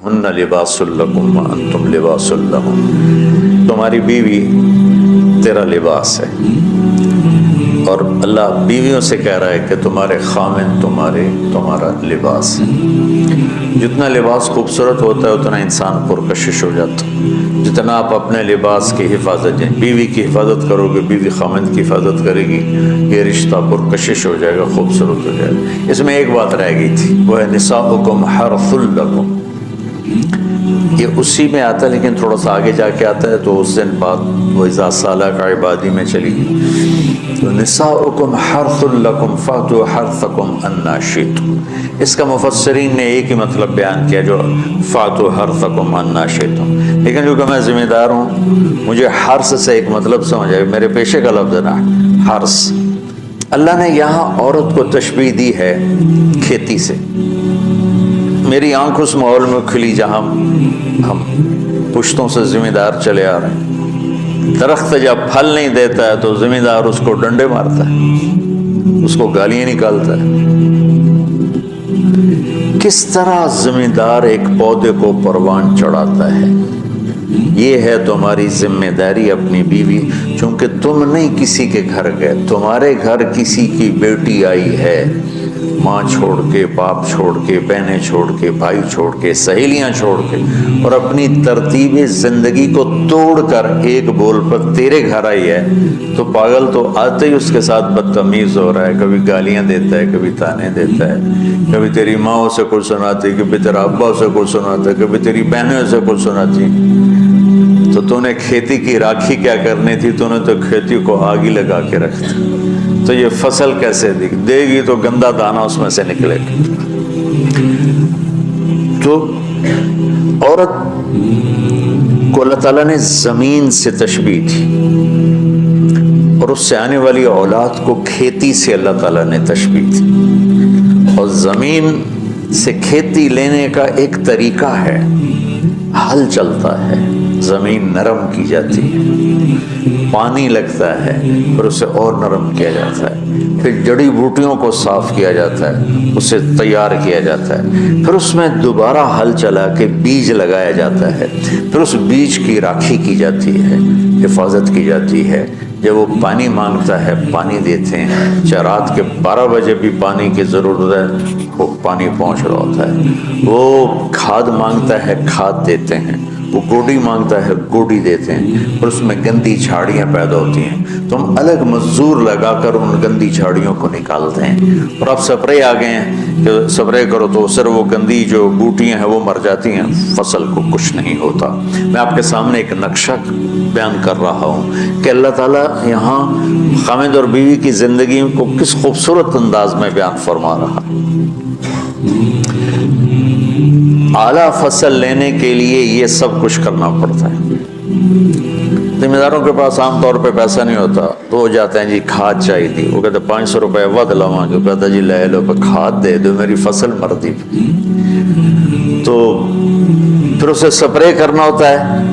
ہن لباس لکم وانتم لباس لہم، تمہاری بیوی تیرا لباس ہے، اور اللہ بیویوں سے کہہ رہا ہے کہ تمہارے خامن تمہارا لباس ہے۔ جتنا لباس خوبصورت ہوتا ہے اتنا انسان پرکشش ہو جاتا ہے۔ جتنا آپ اپنے لباس کی حفاظت دیں، بیوی کی حفاظت کرو گے، بیوی خامن کی حفاظت کرے گی، یہ رشتہ پرکشش ہو جائے گا، خوبصورت ہو جائے گا۔ اس میں ایک بات رہ گئی تھی، وہ ہے نساؤکم حرث لکم، یہ اسی میں آتا ہے لیکن تھوڑا سا آگے جا کے آتا ہے، تو اس دن بعد وَإِذَا سَأَلَكَ عِبَادِي میں چلی گئی۔ تو نساؤکم حرث لکم فَأْتُوا حَرْثَكُمْ أَنَّىٰ شِئْتُمْ، اس کا مفسرین نے ایک ہی مطلب بیان کیا جو فَأْتُوا حَرْثَكُمْ أَنَّىٰ شِئْتُمْ، لیکن چونکہ میں ذمہ دار ہوں مجھے حرث سے ایک مطلب سمجھ آئے، میرے پیشے کا لفظ ہے نا حرث۔ اللہ نے یہاں عورت کو تشبیہ دی ہے کھیتی سے۔ میری آنکھ اس ماحول میں کھلی جہاں ہم پشتوں سے ذمہ دار چلے آ رہے ہیں۔ درخت جب پھل نہیں دیتا ہے تو ذمہ دار اس کو ڈنڈے مارتا ہے، اس کو گالیاں نکالتا ہے۔ کس طرح ذمہ دار ایک پودے کو پروان چڑھاتا ہے، یہ ہے تمہاری ذمہ داری اپنی بیوی، چونکہ تم نہیں کسی کے گھر گئے، تمہارے گھر کسی کی بیٹی آئی ہے، ماں چھوڑ کے، باپ چھوڑ کے، بہنیں چھوڑ کے، بھائی چھوڑ کے، سہیلیاں چھوڑ کے، اور اپنی ترتیب زندگی کو توڑ کر ایک بول پر تیرے گھر آئی ہے، تو پاگل تو آتے ہی اس کے ساتھ بدتمیز ہو رہا ہے، کبھی گالیاں دیتا ہے، کبھی تانے دیتا ہے، کبھی تیری ماں اسے کچھ سناتی، کبھی تیرا ابا اسے کچھ سناتا ہے، کبھی تیری بہنیں اسے کچھ سناتی۔ تو نے کھیتی کی راکھی کیا کرنی تھی، تو نے تو کھیتی کو آگ ہی لگا کے رکھ دی، تو یہ فصل کیسے دے گی، تو گندا دانہ اس میں سے نکلے گا۔ تو عورت کو اللہ تعالیٰ نے زمین سے تشبیہ دی، اور اس سے آنے والی اولاد کو کھیتی سے اللہ تعالیٰ نے تشبیہ دی، اور زمین سے کھیتی لینے کا ایک طریقہ ہے، ہل چلتا ہے، زمین نرم کی جاتی ہے، پانی لگتا ہے، پھر اسے اور نرم کیا جاتا ہے، پھر جڑی بوٹیوں کو صاف کیا جاتا ہے، اسے تیار کیا جاتا ہے، پھر اس میں دوبارہ ہل چلا کے بیج لگایا جاتا ہے، پھر اس بیج کی راکھی کی جاتی ہے، حفاظت کی جاتی ہے۔ جب وہ پانی مانگتا ہے پانی دیتے ہیں، چاہے رات کے 12 بجے بھی پانی کی ضرورت ہے وہ پانی پہنچ رہا ہوتا ہے، وہ کھاد مانگتا ہے کھاد دیتے ہیں، وہ گوڈی مانگتا ہے گوڈی دیتے ہیں، اور اس میں گندی جھاڑیاں پیدا ہوتی ہیں تو ہم الگ مزدور لگا کر ان گندی جھاڑیوں کو نکالتے ہیں، اور اب سپرے آ گئے ہیں کہ سپرے کرو تو صرف وہ گندی جو بوٹیاں ہیں وہ مر جاتی ہیں، فصل کو کچھ نہیں ہوتا۔ میں آپ کے سامنے ایک نقشہ بیان کر رہا ہوں کہ اللہ تعالیٰ یہاں خامد اور بیوی کی زندگی کو کس خوبصورت انداز میں بیان فرما رہا ہے۔ اعلیٰ فصل لینے کے لیے یہ سب کچھ کرنا پڑتا ہے۔ ذمہ داروں کے پاس عام طور پہ پیسہ نہیں ہوتا تو وہ جاتے ہیں جی کھاد چاہیے تھی، وہ کہتے 500 روپے ود لواں جو کہتا جی لے لو کھاد دے دو میری فصل مر دی، تو پھر اسے سپرے کرنا ہوتا ہے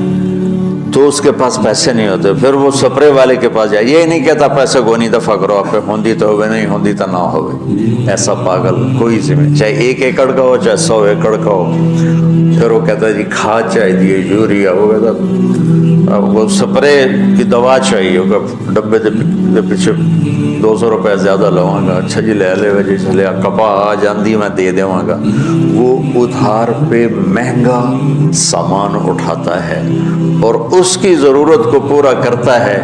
تو اس کے پاس پیسے نہیں ہوتے، پھر وہ سپرے والے کے پاس جائے، یہ نہیں کہتا پیسے کو نہیں دفع کرو آپ پہ ہوندی تو ہوئے نہیں ہوندی تو نہ ہوئے، ایسا پاگل کوئی ذمہ، چاہے 1 ایکڑ کا ہو چاہے 100 ایکڑ کا ہو، پھر وہ کہتا ہے جی کھاد چاہیے یوریا، وہ کہتا وہ سپرے کی دوا چاہیے، ڈبے دے پیچھے 200 روپے زیادہ لواں گا، اچھا جی لے لے جی چلے کپا آ جاندی میں دے دیواں گا، وہ ادھار پہ مہنگا سامان اٹھاتا ہے اور اس کی ضرورت کو پورا کرتا ہے۔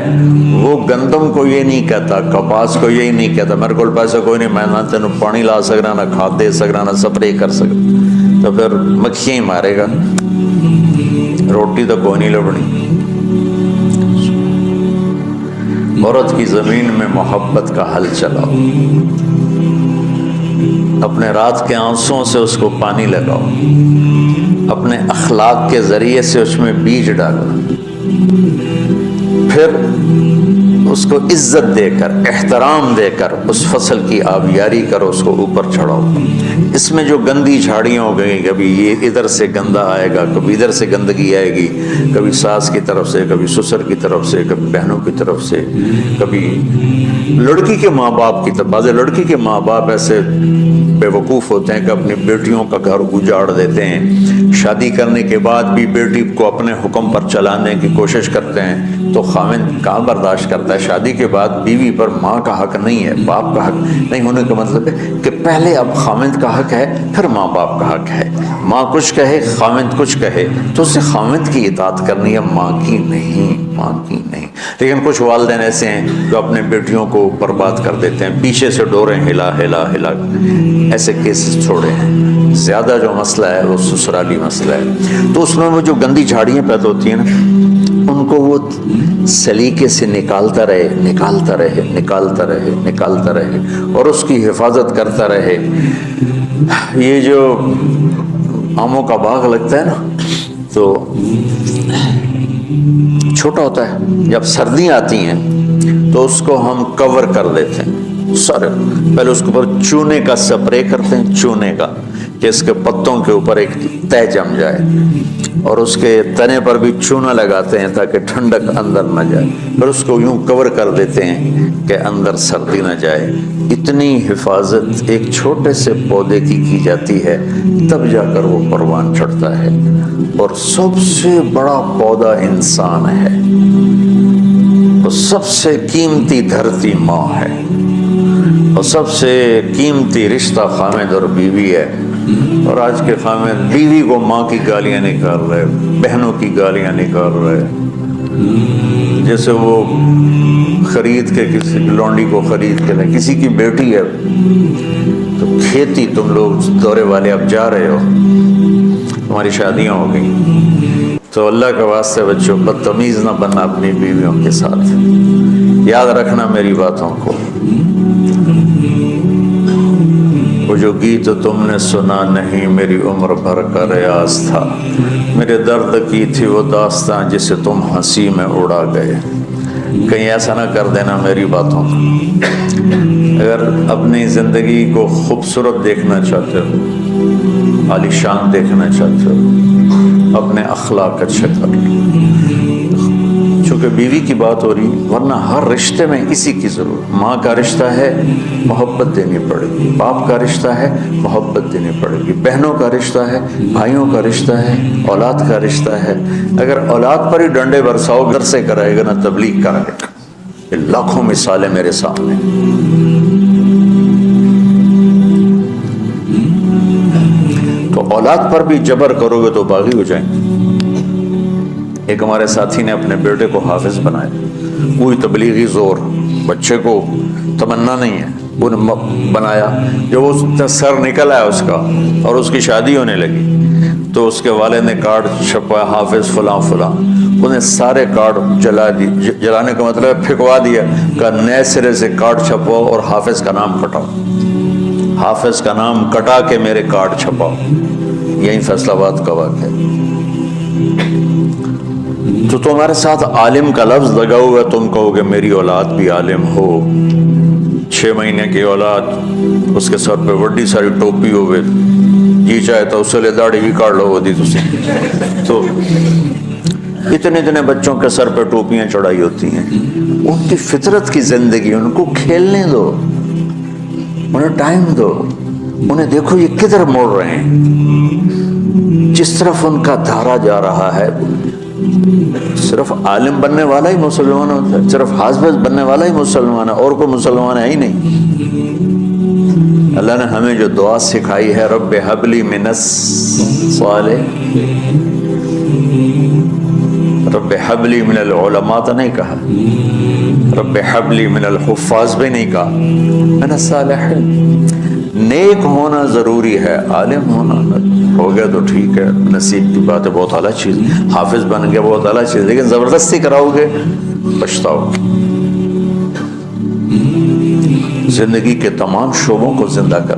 وہ گندم کو یہ نہیں کہتا، کپاس کو یہی نہیں کہتا میرے کو پیسے کوئی نہیں، میں نہ تینوں پانی لا سکنا، نہ کھاد دے سکنا، نہ سپرے کر سکنا، تو پھر مکھیاں ہی مارے گا، روٹی تو کوئی نہیں لبنی۔ عورت کی زمین میں محبت کا حل چلاؤ، اپنے رات کے آنسوؤں سے اس کو پانی لگاؤ، اپنے اخلاق کے ذریعے سے اس میں بیج ڈالو، پھر اس کو عزت دے کر، احترام دے کر اس فصل کی آبیاری کر، اس کو اوپر چڑھاؤ۔ اس میں جو گندی جھاڑیاں ہو گئی، کبھی یہ ادھر سے گندا آئے گا، کبھی ادھر سے گندگی آئے گی، کبھی ساس کی طرف سے، کبھی سسر کی طرف سے، کبھی بہنوں کی طرف سے، کبھی لڑکی کے ماں باپ کی طرف۔ بعض لڑکی کے ماں باپ ایسے بے وقوف ہوتے ہیں کہ اپنی بیٹیوں کا گھر اجاڑ دیتے ہیں، شادی کرنے کے بعد بھی بیٹی کو اپنے حکم پر چلانے کی کوشش کرتے ہیں، تو خاوند کہاں برداشت کرتا ہے؟ شادی کے بعد بیوی پر ماں کا حق نہیں ہے، باپ کا حق نہیں ہونے کا مطلب ہے کہ پہلے اب خاوند کا حق ہے، پھر ماں باپ کا حق ہے۔ ماں کچھ کہے، خاوند کچھ کہے، تو اسے خاوند کی اطاعت کرنی ہے، ماں کی نہیں، ماں کی نہیں۔ لیکن کچھ والدین ایسے ہیں جو اپنے بیٹیوں کو برباد کر دیتے ہیں، پیچھے سے ڈوریں ہلا ہلا ہلا۔ ایسے کیسز چھوڑے ہیں۔ زیادہ جو مسئلہ ہے وہ سسرالی مسئلہ ہے، تو اس میں وہ جو گندی جھاڑیاں پیدا ہوتی ہیں نا، ان کو وہ سلیقے سے نکالتا رہے، نکالتا رہے، نکالتا رہے، نکالتا رہے، اور اس کی حفاظت کرتا رہے۔ یہ جو آموں کا باغ لگتا ہے نا، تو چھوٹا ہوتا ہے، جب سردیاں آتی ہیں تو اس کو ہم کور کر دیتے ہیں سارے، پہلے اس کے اوپر چونے کا سپرے کرتے ہیں، چونے کا، کہ اس کے پتوں کے اوپر ایک تہ جم جائے، اور اس کے تنے پر بھی چونا لگاتے ہیں تاکہ ٹھنڈک اندر نہ جائے، پھر اس کو یوں کور کر دیتے ہیں کہ اندر سردی نہ جائے۔ اتنی حفاظت ایک چھوٹے سے پودے کی جاتی ہے، تب جا کر وہ پروان چڑھتا ہے۔ اور سب سے بڑا پودا انسان ہے، اور سب سے قیمتی دھرتی ماں ہے، اور سب سے قیمتی رشتہ خاوند اور بیوی ہے۔ اور آج کے خاوند بیوی کو ماں کی گالیاں نکال رہے، بہنوں کی گالیاں نکال رہے، جیسے وہ خرید کے کسی لونڈی کو خرید کے لیں۔ کسی کی بیٹی ہے تو کھیتی، تم لوگ دورے والے اب جا رہے ہو، تمہاری شادیاں ہو گئی، تو اللہ کے واسطے بچوں بدتمیز نہ بننا اپنی بیویوں کے ساتھ، یاد رکھنا میری باتوں کو۔ وہ جو گیت تم نے سنا نہیں میری عمر بھر کا ریاض تھا، میرے درد کی تھی وہ داستاں جسے تم ہنسی میں اڑا گئے۔ کہیں ایسا نہ کر دینا میری باتوں کو۔ اگر اپنی زندگی کو خوبصورت دیکھنا چاہتے ہو، عالی شان دیکھنا چاہتے ہو، اپنے اخلاق اچھے کر لو۔ چونکہ بیوی کی بات ہو رہی، ورنہ ہر رشتے میں اسی کی ضرورت۔ ماں کا رشتہ ہے، محبت دینی پڑے گی، باپ کا رشتہ ہے، محبت دینی پڑے گی، بہنوں کا رشتہ ہے، بھائیوں کا رشتہ ہے، اولاد کا رشتہ ہے۔ اگر اولاد پر ہی ڈنڈے برساؤ، گھر سے کرائے گا نہ تبلیغ کرائے گا۔ یہ لاکھوں مثالیں میرے سامنے۔ تو اولاد پر بھی جبر کرو گے تو باغی ہو جائیں گے۔ ایک ہمارے ساتھی نے اپنے بیٹے کو حافظ بنایا، وہی تبلیغی زور، بچے کو تمنا نہیں ہے، وہ بنایا۔ جب وہ سر نکل آیا اس کا اور اس کی شادی ہونے لگی، تو اس کے والد نے کارڈ چھپایا، حافظ فلاں فلاں، انہیں سارے کارڈ جلا دی۔ جلانے کا مطلب ہے پھینکوا دیا، کہ نئے سرے سے کارڈ چھپاؤ اور حافظ کا نام کٹاؤ، حافظ کا نام کٹا کے میرے کارڈ چھپاؤ۔ یہی فیصل آباد کا واقعہ ہے۔ تو تمہارے ساتھ عالم کا لفظ لگا ہوا، تم کہو گے میری اولاد بھی عالم ہو۔ 6 مہینے کی اولاد، اس کے سر پہ بڑی ساری ٹوپی ہوئے، جی چاہے تو اس سے داڑھی بھی کاٹ لو وہ دی تسی۔ تو اتنے بچوں کے سر پہ ٹوپیاں چڑھائی ہوتی ہیں۔ ان کی فطرت کی زندگی، ان کو کھیلنے دو، انہیں ٹائم دو، انہیں دیکھو یہ کدھر موڑ رہے ہیں، جس طرف ان کا دھارا جا رہا ہے۔ صرف عالم بننے والا ہی مسلمان ہوتا ہے، صرف حافظ بننے والا ہی مسلمان ہے، اور کوئی مسلمان ہے ہی نہیں۔ اللہ نے ہمیں جو دعا سکھائی ہے، رب ہب لی من الصالح، رب ہب لی من العلماء تو نہیں کہا، رب ہب لی من الحفاظ بھی نہیں کہا، من الصالحین۔ نیک ہونا ضروری ہے، عالم ہونا ہو گیا تو ٹھیک ہے، نصیب کی بات ہے، بہت اعلیٰ چیز، حافظ بن گیا بہت اعلیٰ چیز، لیکن زبردستی کراؤ گے پچھتاؤ۔ زندگی کے تمام شعبوں کو زندہ کر۔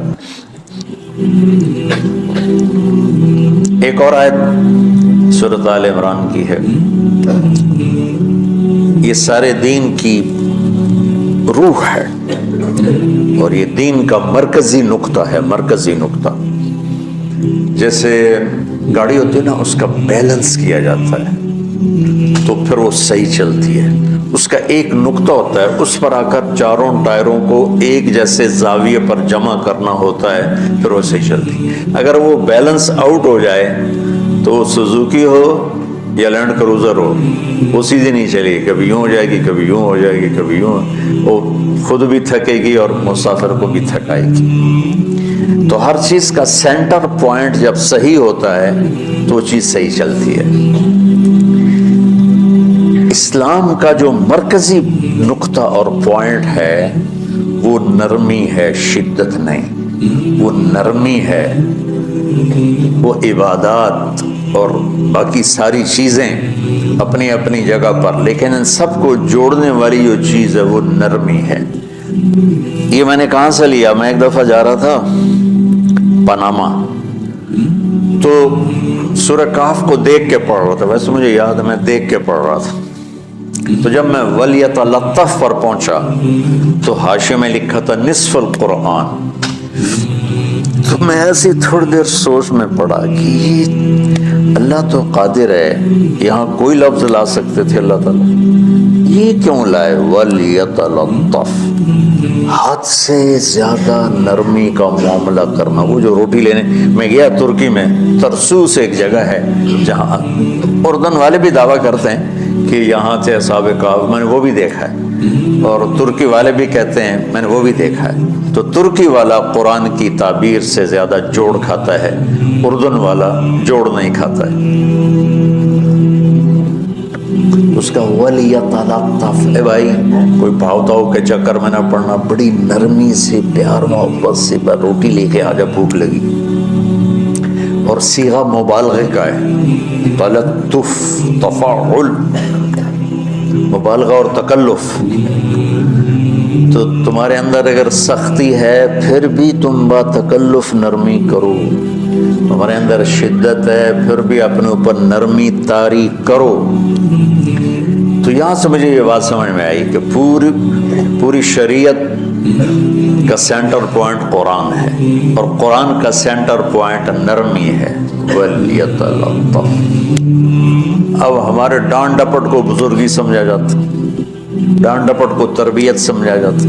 ایک اور آیت سورۃ آل عمران کی ہے، یہ سارے دین کی روح ہے اور یہ دین کا مرکزی نقطہ ہے، مرکزی نقطہ۔ جیسے گاڑی ہوتی ہے نا، اس کا بیلنس کیا جاتا ہے تو پھر وہ صحیح چلتی ہے۔ اس کا ایک نقطہ ہوتا ہے، اس پر آ کر چاروں ٹائروں کو ایک جیسے زاویے پر جمع کرنا ہوتا ہے، پھر وہ صحیح چلتی ہے۔ اگر وہ بیلنس آؤٹ ہو جائے تو سوزوکی ہو یا لینڈ کروزر ہو، وہ سیدھی نہیں چلے گی، کبھی یوں ہو جائے گی، کبھی یوں ہو جائے گی، کبھی یوں، وہ خود بھی تھکے گی اور مسافر کو بھی تھکائے گی۔ تو ہر چیز کا سینٹر پوائنٹ جب صحیح ہوتا ہے تو وہ چیز صحیح چلتی ہے۔ اسلام کا جو مرکزی نقطہ اور پوائنٹ ہے وہ نرمی ہے، شدت نہیں، وہ نرمی ہے، وہ عبادات اور باقی ساری چیزیں اپنی اپنی جگہ پر، لیکن ان سب کو جوڑنے والی جو چیز ہے وہ نرمی ہے۔ یہ میں نے کہاں سے لیا؟ میں ایک دفعہ جا رہا تھا پاناما، تو سورہ کہف کو دیکھ کے پڑھ رہا تھا، ویسے مجھے یاد ہے میں دیکھ کے پڑھ رہا تھا۔ تو جب میں وَلْيَتَلَطَّفْ پر پہنچا تو حاشیے میں لکھا تھا نصف القرآن۔ تو میں ایسی تھوڑی دیر سوچ میں پڑا کہ اللہ تو قادر ہے، یہاں کوئی لفظ لا سکتے تھے اللہ تعالیٰ، یہ کیوں لائے وَلْيَتَلَطَّفْ؟ حد سے زیادہ نرمی کا معاملہ کرنا۔ وہ جو روٹی لینے میں گیا ترکی میں، ترسوس ایک جگہ ہے جہاں اردن والے بھی دعویٰ کرتے ہیں کہ یہاں تھے اصحاب کہف، میں نے وہ بھی دیکھا ہے، اور ترکی والے بھی کہتے ہیں میں نے وہ بھی دیکھا ہے۔ تو ترکی والا قرآن کی تعبیر سے زیادہ جوڑ کھاتا ہے، اردن والا جوڑ نہیں کھاتا ہے۔ اس کا وَلْيَتَلَطَّفْ، اے بھائی کوئی بھاؤ تاؤ کے چکر میں نہ پڑنا، بڑی نرمی سے پیار محبت سے روٹی لے کے آجا، بھوک لگی۔ اور صیغہ مبالغے کا ہے، تلطف، تفاعل، مبالغہ اور تکلف۔ تو تمہارے اندر اگر سختی ہے پھر بھی تم با تکلف نرمی کرو، تمہارے اندر شدت ہے پھر بھی اپنے اوپر نرمی طاری کرو۔ تو یہاں سے مجھے یہ بات سمجھ میں آئی کہ پوری شریعت کا سینٹر پوائنٹ قرآن ہے، اور قرآن کا سینٹر پوائنٹ نرمی ہے، وَلْيَتَلَطَّفْ۔ اب ہمارے ڈانٹ ڈپٹ کو بزرگی سمجھا جاتا، ڈانٹ ڈپٹ کو تربیت سمجھا جاتا،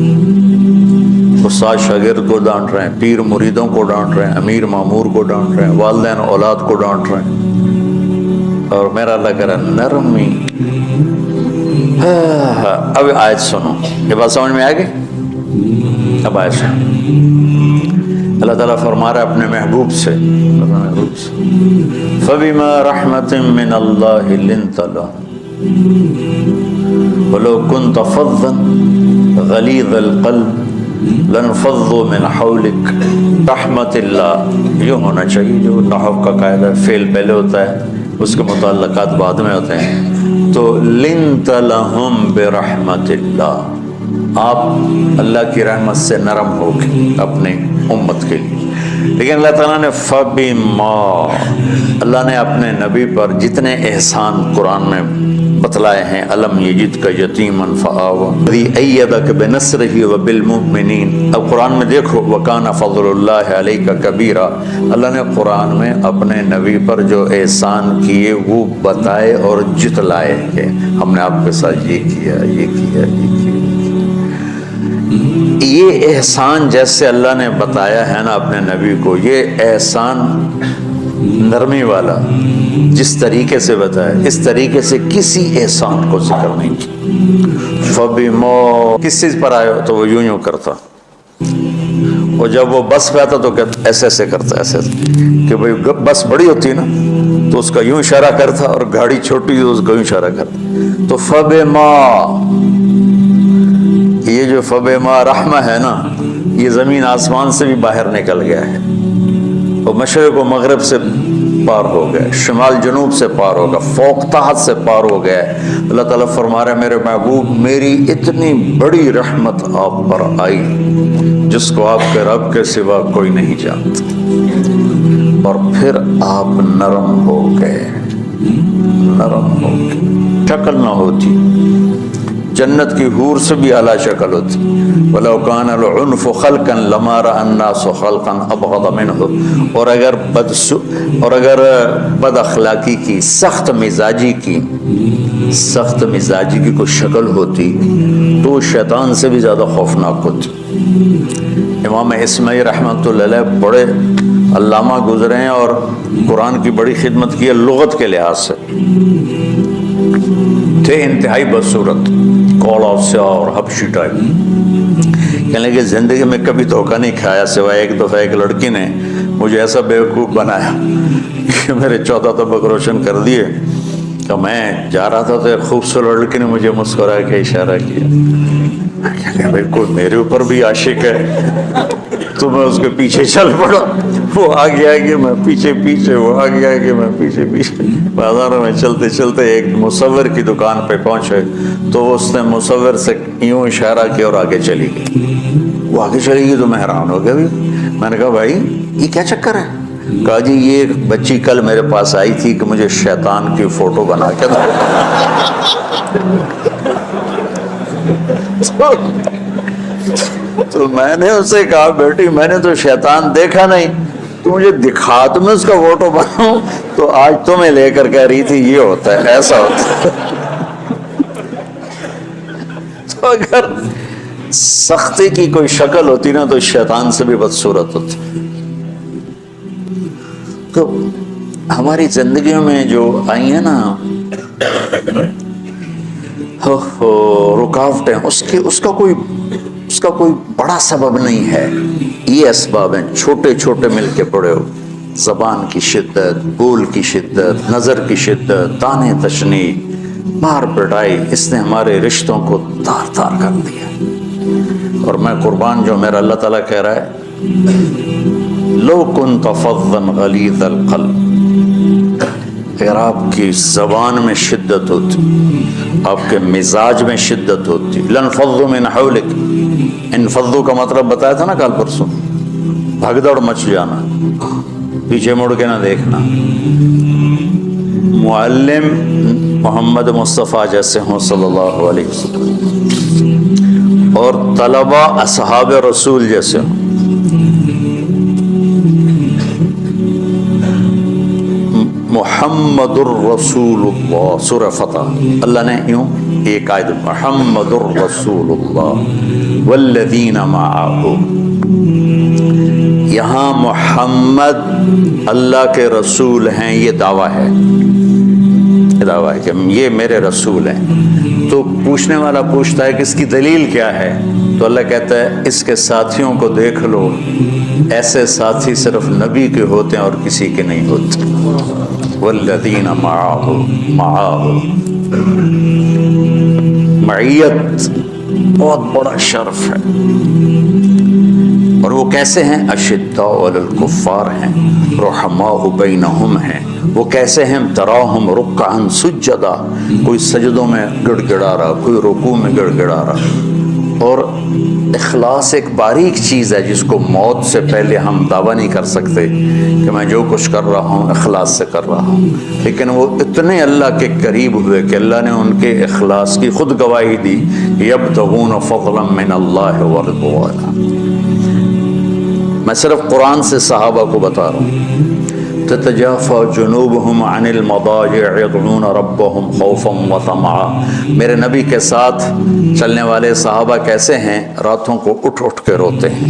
استاد شاگرد کو ڈانٹ رہے ہیں، پیر مریدوں کو ڈانٹ رہے ہیں، امیر مامور کو ڈانٹ رہے ہیں، والدین اولاد کو ڈانٹ رہے ہیں، اور میرا اللہ کہہ رہا ہے نرمی۔ اب آیت سنو، یہ بات سمجھ میں آ گئی؟ اب آیت سنو، اللہ تعالیٰ فرما رہا ہے اپنے محبوب سے، فَبِمَا رَحْمَةٍ مِّنَ اللَّهِ لِنْتَ لَهُمْ وَلَوْ كُنْتَ فَظًّا غَلِيظَ الْقَلْبِ لَانفَضُّوا مِنْ حَوْلِكَ۔ رحمت اللہ یوں ہونا چاہیے، جو نحو کا قاعدہ فعل پہلے ہوتا ہے اس کے متعلقات بعد میں ہوتے ہیں۔ تو لِنْتَ لَهُمْ بِرَحْمَةِ اللَّهِ، آپ اللہ کی رحمت سے نرم ہو گئے اپنے امت کے لیے۔ لیکن اللہ تعالیٰ نے فَبِمَا، اللہ نے اپنے نبی پر جتنے احسان قرآن میں بتلائے ہیں، أَلَمْ يَجِدْكَ يَتِيمًا فَآوَىٰ الَّذِي أَيَّدَكَ بِنَصْرِهِ وَبِالْمُؤْمِنِينَ۔ اب قرآن میں دیکھو وَكَانَ فَضْلُ اللَّهِ عَلَيْكَ كَبِيرًا، اللہ نے قرآن میں اپنے نبی پر جو احسان کیے وہ بتائے اور جتلائے کہ ہم نے آپ کے ساتھ یہ کیا، یہ کیا، یہ کیا۔ یہ احسان جیسے اللہ نے بتایا ہے نا اپنے نبی کو، یہ احسان نرمی والا جس طریقے سے بتایا، اس طریقے سے کسی احسان کو ذکر نہیں کی۔ فَبِمَا، کس چیز پر آئے ہو تو وہ یوں یوں کرتا، اور جب وہ بس پہ آتا تو ایسے ایسے کرتا، ایسے کہ بھئی بس بڑی ہوتی ہے نا تو اس کا یوں اشارہ کرتا، اور گاڑی چھوٹی تو اس کا یوں اشارہ کرتا۔ تو فَبِمَا، یہ جو فَبِمَا رحمہ ہے نا، یہ زمین آسمان سے بھی باہر نکل گیا ہے، اور مشرق و مغرب سے پار ہو گئے، شمال جنوب سے پار ہوگا، فوق تحت سے پار ہو گیا ہے۔ اللہ تعالیٰ فرما رہے ہیں میرے محبوب میری اتنی بڑی رحمت آپ پر آئی جس کو آپ کے رب کے سوا کوئی نہیں جانتا، اور پھر آپ نرم ہو گئے، نرم ہو گئے۔ شکل نہ ہوتی، جنت کی حور سے بھی اعلیٰ شکل ہوتی. وَلَوْ كَانَ الْعُنْفُ خَلْقًا لَمَا رَأَى النَّاسُ خَلْقًا أَبْغَضَ مِنْهُ. اور اگر بد اخلاقی کی، سخت مزاجی کی کوئی شکل ہوتی تو شیطان سے بھی زیادہ خوفناک ہوتی. امام اسماعیل رحمۃ اللہ علیہ بڑے علامہ گزرے ہیں اور قرآن کی بڑی خدمت کی ہے لغت کے لحاظ سے. تھے انتہائی بدصورت، کوڑا سیاہ اور حبشی ٹائپ. کہنے لگے زندگی میں کبھی دھوکہ نہیں کھایا سوائے ایک دفعہ ایک لڑکی نے مجھے ایسا بیوقوف بنایا کہ میرے 14 طبق روشن کر دیے. کہ میں جا رہا تھا تو ایک خوبصورت لڑکی نے مجھے مسکرا کے اشارہ کیا. بھائی کوئی میرے اوپر بھی عاشق ہے تو میں اس کے پیچھے چل پڑا. وہ آگے آگے میں پیچھے پیچھے، وہ آگے آگے میں پیچھے پیچھے. بازاروں میں چلتے چلتے ایک مصور کی دکان پہ پہنچے تو اس نے مصور سے یوں اشارہ کیا اور آگے چلی گئی. وہ آگے چلی گئی تو میں حیران ہو گیا. میں نے کہا بھائی یہ کیا چکر ہے؟ کہا جی یہ بچی کل میرے پاس آئی تھی کہ مجھے شیطان کی فوٹو بنا کے دو. تو میں نے اسے کہا بیٹی میں نے تو شیطان دیکھا نہیں، تو مجھے دکھا تو میں اس کا فوٹو بناؤں. تو آج تمہیں لے کر کہہ رہی تھی یہ ہوتا ہے، ایسا ہوتا ہے. تو اگر سختی کی کوئی شکل ہوتی نا تو شیطان سے بھی بدصورت ہوتی. تو ہماری زندگیوں میں جو آئی ہیں نا رکاوٹیں، اس کا کوئی بڑا سبب نہیں ہے. یہ اسباب ہیں چھوٹے چھوٹے مل کے پڑے ہو. زبان کی شدت، بول کی شدت، نظر کی شدت، طعنے تشنی، مار پٹائی، اس نے ہمارے رشتوں کو تار تار کر دیا. اور میں قربان جو میرا اللہ تعالیٰ کہہ رہا ہے لو كنت فظا غلیظ القلب، اگر آپ کی زبان میں شدت ہوتی، آپ کے مزاج میں شدت ہوتی، لانفضوا من حولک. انفضوا کا مطلب بتایا تھا نا کل پرسوں، بھگدڑ مچ جانا، پیچھے مڑ کے نہ دیکھنا. معلم محمد مصطفیٰ جیسے ہوں صلی اللہ علیہ وسلم اور طلبہ اصحاب رسول جیسے ہوں. محمد الرسول اللہ، سورہ فتح اللہ نے یوں ایک آیت محمد الرسول اللہ والذین معہ. یہاں محمد اللہ کے رسول ہیں، یہ دعویٰ ہے کہ یہ میرے رسول ہیں. تو پوچھنے والا پوچھتا ہے کہ اس کی دلیل کیا ہے؟ تو اللہ کہتا ہے اس کے ساتھیوں کو دیکھ لو، ایسے ساتھی صرف نبی کے ہوتے ہیں اور کسی کے نہیں ہوتے. والذین معہ، معیت بہت بڑا شرف ہے. اور وہ کیسے ہیں؟ اشداء علی الکفار ہیں، رحماء بینہم ہیں. وہ کیسے ہیں؟ تراہم رکعا سجدا، کوئی سجدوں میں گڑ گڑا رہا، کوئی رکوع میں گڑ گڑا رہا. اور اخلاص ایک باریک چیز ہے جس کو موت سے پہلے ہم دعویٰ نہیں کر سکتے کہ میں جو کچھ کر رہا ہوں اخلاص سے کر رہا ہوں. لیکن وہ اتنے اللہ کے قریب ہوئے کہ اللہ نے ان کے اخلاص کی خود گواہی دی. یبتغون فضلا من اللہ ورضوانا. میں صرف قرآن سے صحابہ کو بتا رہا ہوں. تتجافى جنوبهم عن المضاجع يدعون ربهم خوفا وطمعا. میرے نبی کے ساتھ چلنے والے صحابہ کیسے ہیں؟ راتوں کو اٹھ اٹھ کے روتے ہیں،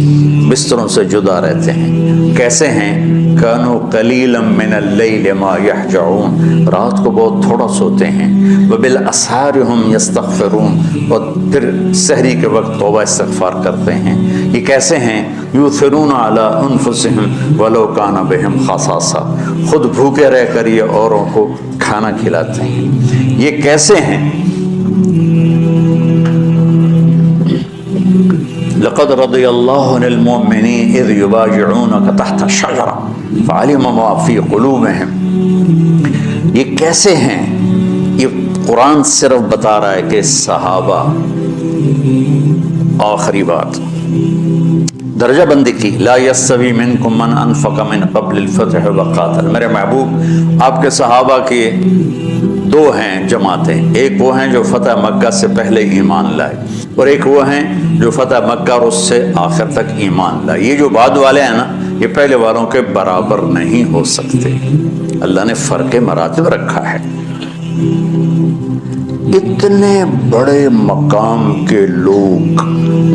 بستروں سے جدا رہتے ہیں. کیسے ہیں؟ كانوا قليلا من الليل ما يهجعون، رات کو بہت تھوڑا سوتے ہیں. وبالاسحار هم يستغفرون، اور پھر سحری کے وقت توبہ استغفار کرتے ہیں. یہ کیسے ہیں؟ یؤثرون علی انفسهم ولو كان بهم خصاصہ، خود بھوکے رہ کر یہ اوروں کو کھانا کھلاتے ہیں. یہ کیسے ہیں؟ لقد رضی اللہ عن المؤمنین اذ یبایعونک تحت الشجرہ فعلم ما فی قلوبہم. یہ کیسے ہیں؟ یہ قرآن صرف بتا رہا ہے کہ صحابہ. آخری بات درجہ بندی کی، لا یستوی منکم من انفق من قبل الفتح وقاتل. میرے محبوب آپ کے صحابہ کی دو ہیں جماعتیں، ایک وہ ہیں جو فتح مکہ سے پہلے ایمان لائے، اور ایک وہ ہیں جو فتح مکہ اور اس سے آخر تک ایمان لائے۔ یہ جو بعد والے ہیں نا، یہ پہلے والوں کے برابر نہیں ہو سکتے، اللہ نے فرق مراتب رکھا ہے۔ اتنے بڑے مقام کے لوگ،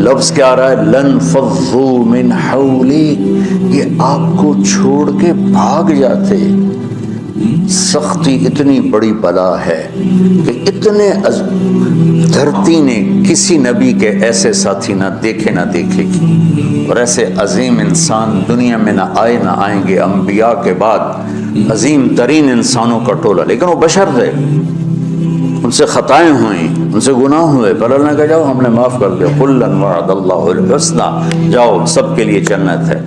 لفظ کیا آ رہا ہے؟ لن فضوا من حولی، یہ آپ کو چھوڑ کے بھاگ جاتے۔ سختی اتنی بڑی بلا ہے کہ اتنے دھرتی نے کسی نبی کے ایسے ساتھی نہ دیکھے گی، اور ایسے عظیم انسان دنیا میں نہ آئیں گے انبیاء کے بعد، عظیم ترین انسانوں کا ٹولہ، لیکن وہ بشر تھے، ان سے خطائیں ہوئیں، ان سے گناہ ہوئے، پر اللہ نے کہا جاؤ ہم نے معاف کر دیا، قُلًا وَعَدَ اللَّهُ الْحُسْنَى، جاؤ سب کے لیے جنت ہے۔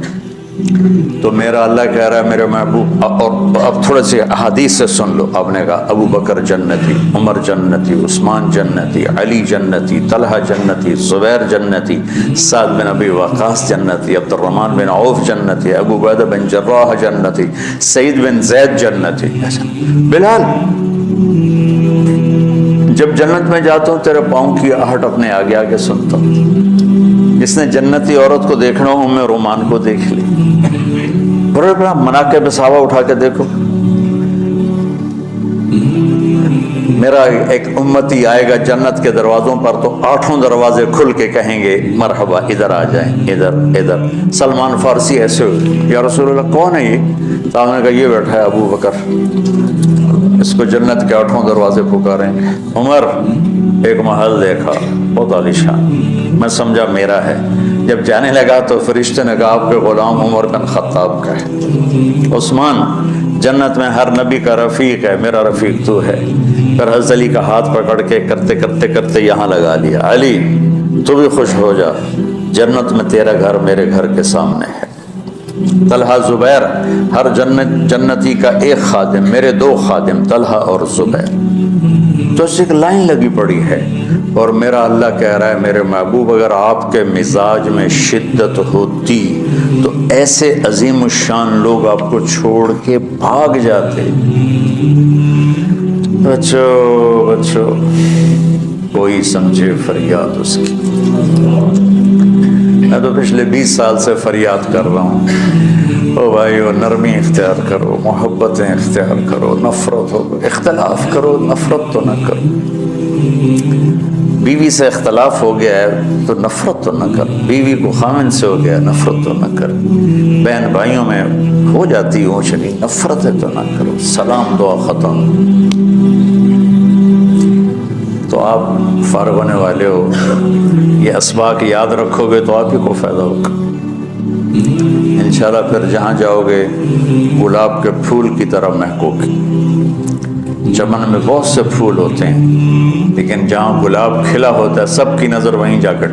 تو میرا اللہ کہہ رہا ہے میرے محبوب، اور اب تھوڑے سے احادیث سے سن لو۔ آپ نے کہا ابو بکر جنتی، عمر جنتی، عثمان جنتی، علی جنتی، طلحہ جنتی، زبیر جنتی، سعد بن ابی وقاص جنتی، عبد الرحمن بن عوف جنتی، ابو عبیدہ بن جراح جنتی، سعید بن زید جنتی، بلال جب جنت میں جاتا ہوں تیرے پاؤں کی آہٹ اپنے آگے آگے سنتا ہوں۔ جس نے جنتی عورت کو دیکھنا ہو ام رومان کو دیکھ لی، بڑا مناقب صحابہ اٹھا کے دیکھو۔ میرا ایک امتی آئے گا جنت کے دروازوں پر تو 8 دروازے کھل کے کہیں گے مرحبا، ادھر آ جائیں، ادھر۔ سلمان فارسی ایسے ہوئے، یا رسول اللہ کون ہے یہ؟ صاحب نے کہا یہ بیٹھا ہے ابو بکر، اس کو جنت کے 8 دروازے پکاریں گے۔ عمر ایک محل دیکھا بہت عالیشان، میں سمجھا میرا ہے۔ جب جانے لگا تو فرشتے نے کہا آپ کے غلام عمر بن خطاب کا ہے۔ عثمان جنت میں ہر نبی کا رفیق ہے، میرا رفیق تو ہے۔ پھر حضرت علی کا ہاتھ پکڑ کے کرتے یہاں لگا لیا، علی تو بھی خوش ہو جا، جنت میں تیرا گھر میرے گھر کے سامنے ہے۔ طلحہ زبیر، ہر جنتی کا ایک خادم، میرے 2 خادم طلحہ اور زبیر۔ تو اس ایک لائن لگی پڑی ہے، اور میرا اللہ کہہ رہا ہے میرے محبوب اگر آپ کے مزاج میں شدت ہوتی تو ایسے عظیم الشان لوگ آپ کو چھوڑ کے بھاگ جاتے۔ بچو کوئی سمجھے فریاد اس کی۔ میں تو پچھلے 20 سال سے فریاد کر رہا ہوں، او بھائیو نرمی اختیار کرو، محبتیں اختیار کرو، نفرت ہو، اختلاف کرو، نفرت تو نہ کرو۔ بیوی سے اختلاف ہو گیا ہے تو نفرت تو نہ کر، بیوی کو خامن سے ہو گیا نفرت تو نہ کر، بہن بھائیوں میں ہو جاتی اونچ نیچ، نفرتیں تو نہ کرو، سلام دعا ختم۔ تو آپ فارغ ہونے والے ہو، یہ اسباق یاد رکھو گے تو آپ ہی کو فائدہ ہوگا انشاءاللہ۔ پھر جہاں جاؤ گے گلاب کے پھول کی طرح مہکو گے۔ چمن میں بہت سے پھول ہوتے ہیں، لیکن جہاں گلاب کھلا ہوتا ہے سب کی نظر وہیں جا کر